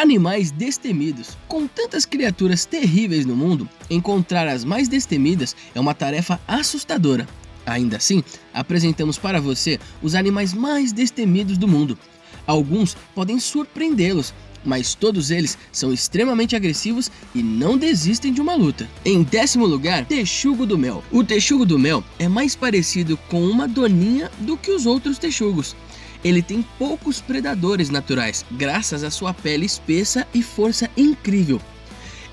Animais destemidos. Com tantas criaturas terríveis no mundo, encontrar as mais destemidas é uma tarefa assustadora. Ainda assim, apresentamos para você os animais mais destemidos do mundo. Alguns podem surpreendê-los, mas todos eles são extremamente agressivos e não desistem de uma luta. Em 10º lugar, texugo do mel. O texugo do mel é mais parecido com uma doninha do que os outros texugos. Ele tem poucos predadores naturais, graças à sua pele espessa e força incrível.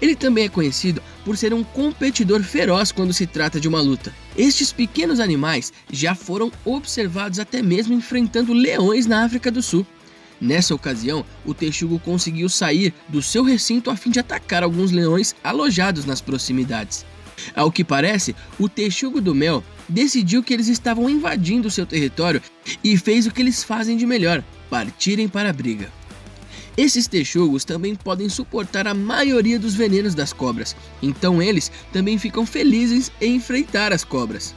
Ele também é conhecido por ser um competidor feroz quando se trata de uma luta. Estes pequenos animais já foram observados até mesmo enfrentando leões na África do Sul. Nessa ocasião, o texugo conseguiu sair do seu recinto a fim de atacar alguns leões alojados nas proximidades. Ao que parece, o texugo do mel decidiu que eles estavam invadindo seu território e fez o que eles fazem de melhor: partirem para a briga. Esses texugos também podem suportar a maioria dos venenos das cobras, então eles também ficam felizes em enfrentar as cobras.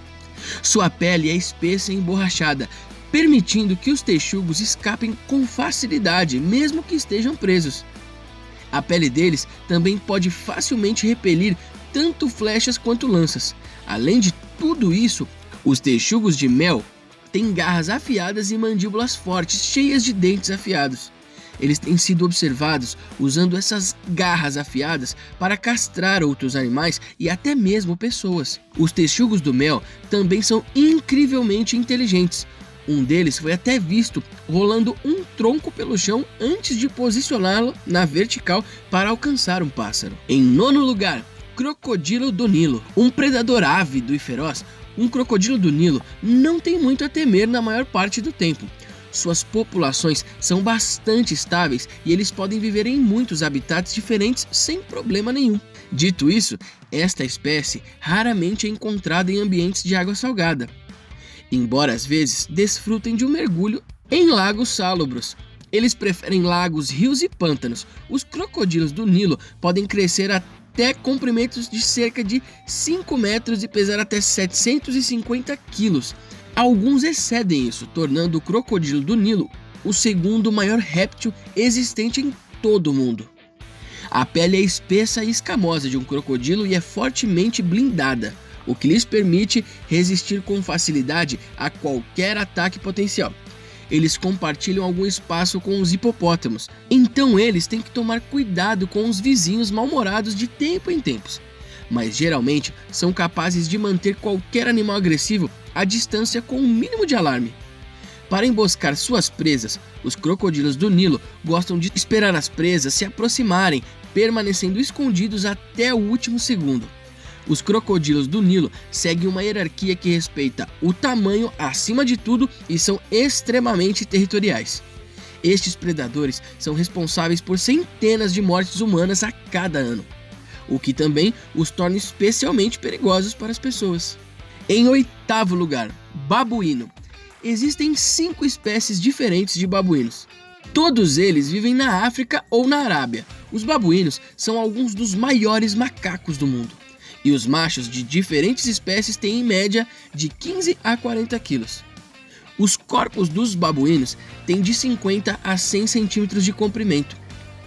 Sua pele é espessa e emborrachada, permitindo que os texugos escapem com facilidade, mesmo que estejam presos. A pele deles também pode facilmente repelir tanto flechas quanto lanças. Além de tudo isso, os texugos de mel têm garras afiadas e mandíbulas fortes, cheias de dentes afiados. Eles têm sido observados usando essas garras afiadas para castrar outros animais e até mesmo pessoas. Os texugos do mel também são incrivelmente inteligentes. Um deles foi até visto rolando um tronco pelo chão antes de posicioná-lo na vertical para alcançar um pássaro. Em 9º lugar, crocodilo do Nilo. Um predador ávido e feroz, um crocodilo do Nilo não tem muito a temer na maior parte do tempo. Suas populações são bastante estáveis e eles podem viver em muitos habitats diferentes sem problema nenhum. Dito isso, esta espécie raramente é encontrada em ambientes de água salgada, embora às vezes desfrutem de um mergulho em lagos salobros. Eles preferem lagos, rios e pântanos. Os crocodilos do Nilo podem crescer até comprimentos de cerca de 5 metros e pesar até 750 quilos. Alguns excedem isso, tornando o crocodilo do Nilo o segundo maior réptil existente em todo o mundo. A pele é espessa e escamosa de um crocodilo e é fortemente blindada, o que lhes permite resistir com facilidade a qualquer ataque potencial. Eles compartilham algum espaço com os hipopótamos, então eles têm que tomar cuidado com os vizinhos mal-humorados de tempo em tempos, mas geralmente são capazes de manter qualquer animal agressivo à distância com um mínimo de alarme. Para emboscar suas presas, os crocodilos do Nilo gostam de esperar as presas se aproximarem, permanecendo escondidos até o último segundo. Os crocodilos do Nilo seguem uma hierarquia que respeita o tamanho acima de tudo e são extremamente territoriais. Estes predadores são responsáveis por centenas de mortes humanas a cada ano, o que também os torna especialmente perigosos para as pessoas. Em 8º lugar, babuíno. Existem 5 espécies diferentes de babuínos. Todos eles vivem na África ou na Arábia. Os babuínos são alguns dos maiores macacos do mundo. E os machos de diferentes espécies têm em média de 15 a 40 quilos. Os corpos dos babuínos têm de 50 a 100 centímetros de comprimento.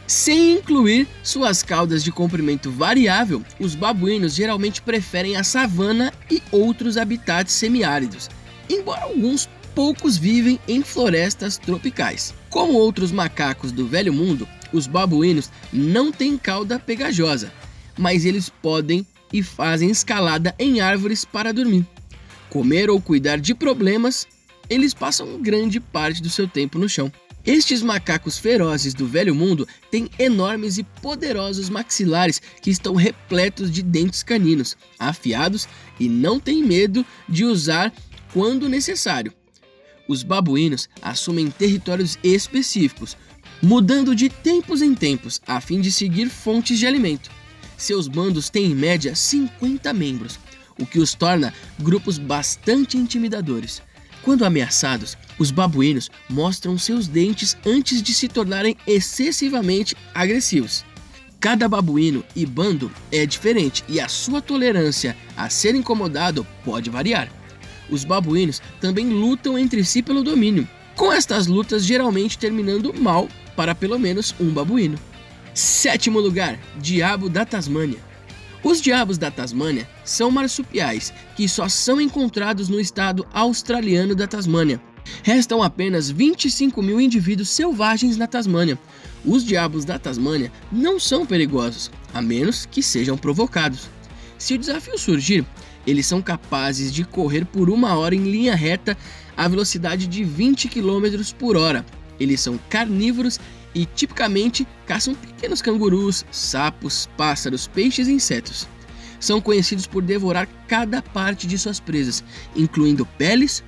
Sem incluir suas caudas de comprimento variável, os babuínos geralmente preferem a savana e outros habitats semiáridos, embora alguns poucos vivem em florestas tropicais. Como outros macacos do Velho Mundo, os babuínos não têm cauda pegajosa, mas eles podem e fazem escalada em árvores para dormir. Comer ou cuidar de problemas, eles passam grande parte do seu tempo no chão. Estes macacos ferozes do Velho Mundo têm enormes e poderosos maxilares que estão repletos de dentes caninos, afiados e não têm medo de usar quando necessário. Os babuínos assumem territórios específicos, mudando de tempos em tempos a fim de seguir fontes de alimento. Seus bandos têm em média 50 membros, o que os torna grupos bastante intimidadores. Quando ameaçados, os babuínos mostram seus dentes antes de se tornarem excessivamente agressivos. Cada babuíno e bando é diferente e a sua tolerância a ser incomodado pode variar. Os babuínos também lutam entre si pelo domínio, com estas lutas geralmente terminando mal para pelo menos um babuíno. Sétimo lugar, diabo da Tasmânia. Os diabos da Tasmânia são marsupiais que só são encontrados no estado australiano da Tasmânia. Restam apenas 25 mil indivíduos selvagens na Tasmânia. Os diabos da Tasmânia não são perigosos, a menos que sejam provocados. Se o desafio surgir, eles são capazes de correr por 1 hora em linha reta à velocidade de 20 km por hora. Eles são carnívoros e tipicamente caçam pequenos cangurus, sapos, pássaros, peixes e insetos. São conhecidos por devorar cada parte de suas presas, incluindo peles,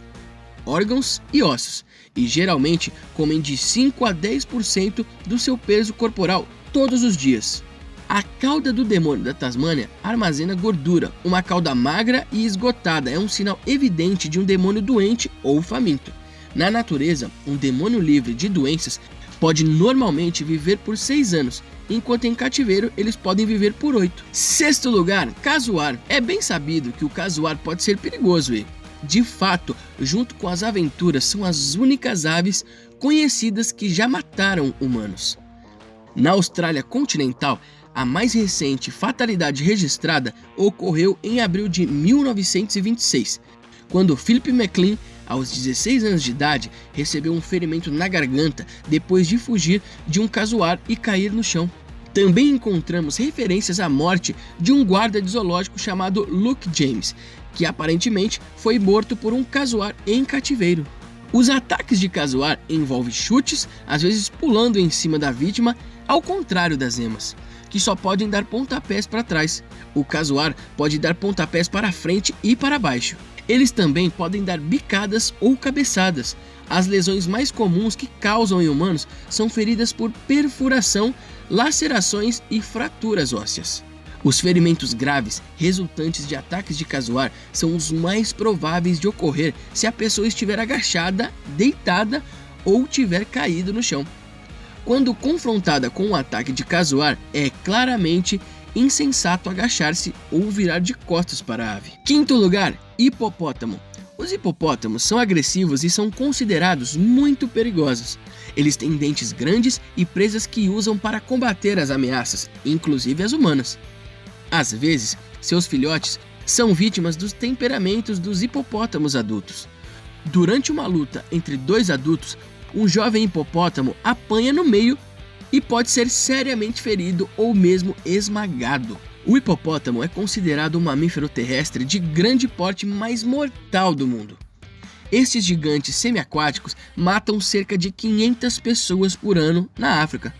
órgãos e ossos, e geralmente comem de 5 a 10% do seu peso corporal todos os dias. A cauda do demônio da Tasmânia armazena gordura. Uma cauda magra e esgotada é um sinal evidente de um demônio doente ou faminto. Na natureza, um demônio livre de doenças pode normalmente viver por 6 anos, enquanto em cativeiro eles podem viver por 8. Sexto lugar, casuar. É bem sabido que o casuar pode ser perigoso e, de fato, junto com as aventuras, são as únicas aves conhecidas que já mataram humanos. Na Austrália continental, a mais recente fatalidade registrada ocorreu em abril de 1926, quando Philip McLean, aos 16 anos de idade, recebeu um ferimento na garganta depois de fugir de um casuar e cair no chão. Também encontramos referências à morte de um guarda de zoológico chamado Luke James, que aparentemente foi morto por um casuar em cativeiro. Os ataques de casuar envolvem chutes, às vezes pulando em cima da vítima, ao contrário das emas, que só podem dar pontapés para trás. O casuar pode dar pontapés para frente e para baixo. Eles também podem dar bicadas ou cabeçadas. As lesões mais comuns que causam em humanos são feridas por perfuração, lacerações e fraturas ósseas. Os ferimentos graves resultantes de ataques de casuar são os mais prováveis de ocorrer se a pessoa estiver agachada, deitada ou tiver caído no chão. Quando confrontada com um ataque de casuar, é claramente insensato agachar-se ou virar de costas para a ave. Quinto lugar, hipopótamo. Os hipopótamos são agressivos e são considerados muito perigosos. Eles têm dentes grandes e presas que usam para combater as ameaças, inclusive as humanas. Às vezes, seus filhotes são vítimas dos temperamentos dos hipopótamos adultos. Durante uma luta entre 2 adultos, um jovem hipopótamo apanha no meio e pode ser seriamente ferido ou mesmo esmagado. O hipopótamo é considerado um mamífero terrestre de grande porte mais mortal do mundo. Estes gigantes semiaquáticos matam cerca de 500 pessoas por ano na África.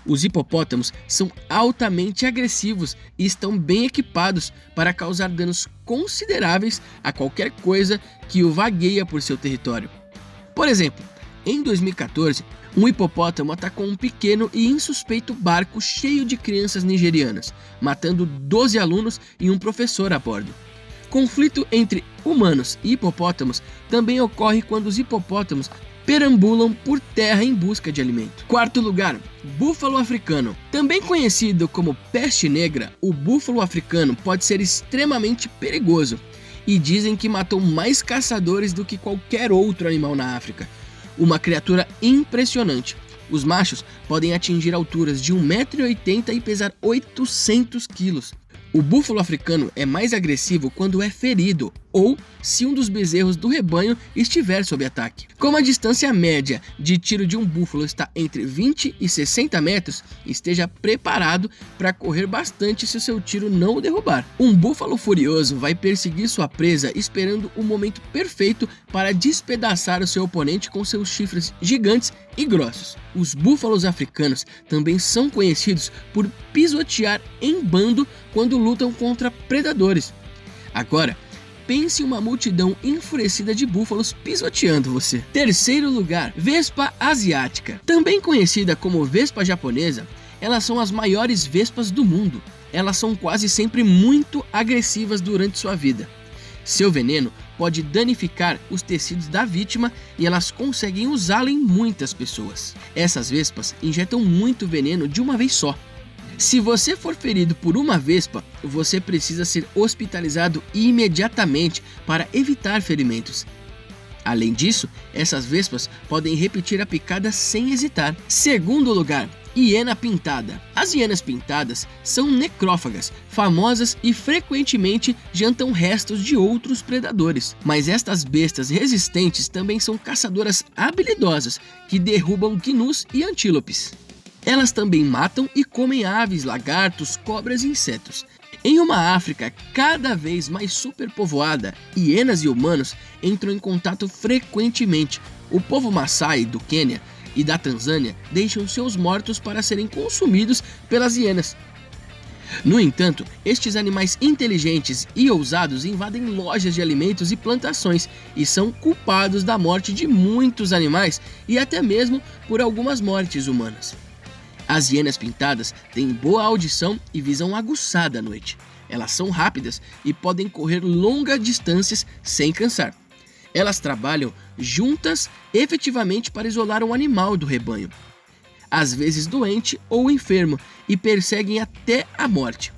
Os hipopótamos são altamente agressivos e estão bem equipados para causar danos consideráveis a qualquer coisa que o vagueia por seu território. Por exemplo, em 2014, um hipopótamo atacou um pequeno e insuspeito barco cheio de crianças nigerianas, matando 12 alunos e um professor a bordo. Conflito entre humanos e hipopótamos também ocorre quando os hipopótamos perambulam por terra em busca de alimento. Quarto lugar, búfalo africano. Também conhecido como peste negra, o búfalo africano pode ser extremamente perigoso e dizem que matou mais caçadores do que qualquer outro animal na África. Uma criatura impressionante. Os machos podem atingir alturas de 1,80 m e pesar 800 kg. O búfalo africano é mais agressivo quando é ferido ou se um dos bezerros do rebanho estiver sob ataque. Como a distância média de tiro de um búfalo está entre 20 e 60 metros, esteja preparado para correr bastante se o seu tiro não o derrubar. Um búfalo furioso vai perseguir sua presa esperando o momento perfeito para despedaçar o seu oponente com seus chifres gigantes e grossos. Os búfalos africanos também são conhecidos por pisotear em bando quando lutam contra predadores. Agora, pense em uma multidão enfurecida de búfalos pisoteando você. Terceiro lugar, vespa asiática. Também conhecida como vespa japonesa, elas são as maiores vespas do mundo. Elas são quase sempre muito agressivas durante sua vida. Seu veneno pode danificar os tecidos da vítima e elas conseguem usá-lo em muitas pessoas. Essas vespas injetam muito veneno de uma vez só. Se você for ferido por uma vespa, você precisa ser hospitalizado imediatamente para evitar ferimentos. Além disso, essas vespas podem repetir a picada sem hesitar. Segundo lugar, Hiena pintada. As hienas pintadas são necrófagas, famosas e frequentemente jantam restos de outros predadores. Mas estas bestas resistentes também são caçadoras habilidosas que derrubam gnus e antílopes. Elas também matam e comem aves, lagartos, cobras e insetos. Em uma África cada vez mais superpovoada, hienas e humanos entram em contato frequentemente. O povo Maasai do Quênia e da Tanzânia deixam seus mortos para serem consumidos pelas hienas. No entanto, estes animais inteligentes e ousados invadem lojas de alimentos e plantações e são culpados da morte de muitos animais e até mesmo por algumas mortes humanas. As hienas pintadas têm boa audição e visão aguçada à noite. Elas são rápidas e podem correr longas distâncias sem cansar. Elas trabalham juntas efetivamente para isolar um animal do rebanho, às vezes doente ou enfermo, e perseguem até a morte.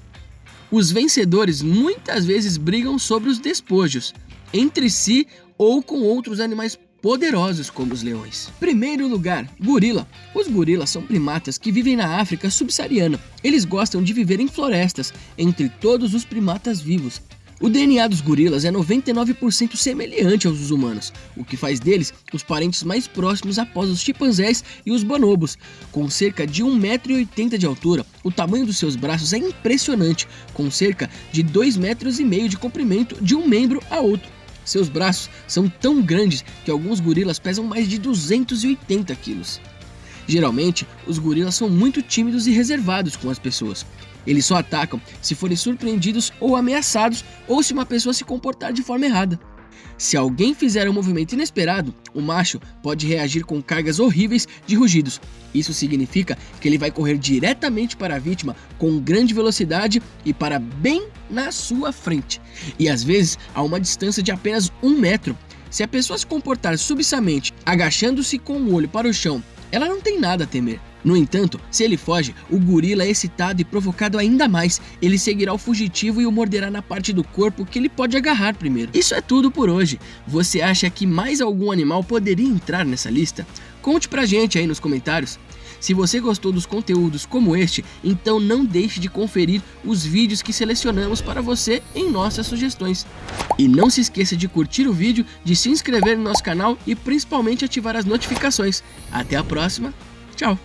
Os vencedores muitas vezes brigam sobre os despojos, entre si ou com outros animais poderosos como os leões. Primeiro lugar, gorila. Os gorilas são primatas que vivem na África subsaariana. Eles gostam de viver em florestas, entre todos os primatas vivos. O DNA dos gorilas é 99% semelhante aos dos humanos, o que faz deles os parentes mais próximos após os chimpanzés e os bonobos. Com cerca de 1,80 m de altura, o tamanho dos seus braços é impressionante, com cerca de 2,5 metros de comprimento de um membro a outro. Seus braços são tão grandes que alguns gorilas pesam mais de 280 quilos. Geralmente, os gorilas são muito tímidos e reservados com as pessoas. Eles só atacam se forem surpreendidos ou ameaçados ou se uma pessoa se comportar de forma errada. Se alguém fizer um movimento inesperado, o macho pode reagir com cargas horríveis de rugidos. Isso significa que ele vai correr diretamente para a vítima com grande velocidade e para bem na sua frente, e às vezes a uma distância de apenas 1 metro. Se a pessoa se comportar subitamente, agachando-se com o olho para o chão, ela não tem nada a temer. No entanto, se ele foge, o gorila é excitado e provocado ainda mais. Ele seguirá o fugitivo e o morderá na parte do corpo que ele pode agarrar primeiro. Isso é tudo por hoje. Você acha que mais algum animal poderia entrar nessa lista? Conte pra gente aí nos comentários. Se você gostou dos conteúdos como este, então não deixe de conferir os vídeos que selecionamos para você em nossas sugestões. E não se esqueça de curtir o vídeo, de se inscrever no nosso canal e principalmente ativar as notificações. Até a próxima. Tchau.